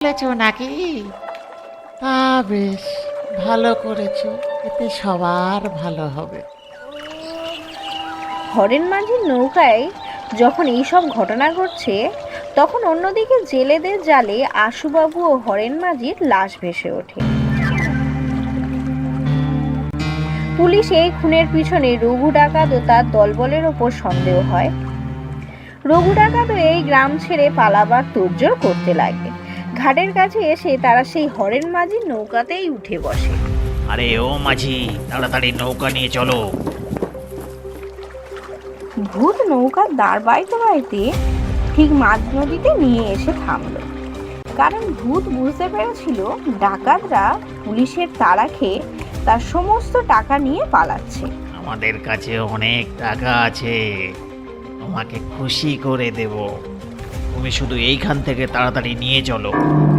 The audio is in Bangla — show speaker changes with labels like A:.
A: বলেছ নাকি? তা বেশ, ভালো করেছো, এতে সবার ভালো হবে।
B: হরেন মাঝির নৌকায় যখন এইসব ঘটনা ঘটছে, তখন অন্যদিকে জেলেদের জালে আশুবাবু ও হরেন মাঝির লাশ ভেসে ওঠে। পুলিশ এই খুনের পিছনে রঘু ডাকাত ও তার দলবলের ওপর সন্দেহ হয়। রঘু ডাকাত এই গ্রাম ছেড়ে পালাবার তোড়জোড় করতে লাগে। ঘাটের কাছে এসে তারা সেই হরেন মাঝির নৌকাতেই উঠে বসে।
C: আরে ও মাঝি, তাড়াতাড়ি নৌকা নিয়ে চলো।
B: ভূত নৌকার দাঁড় বাইতে বাইতে ঠিক মাঝ নদীতে নিয়ে এসে থামলো। কারণ ভূত বুঝতে পেরেছিল ডাকাতরা পুলিশের তাড়া খেয়ে তার সমস্ত টাকা নিয়ে পালাচ্ছে।
C: আমাদের কাছে অনেক টাকা আছে, তোমাকে খুশি করে দেব। তুমি শুধু এইখান থেকে তাড়াতাড়ি নিয়ে চলো।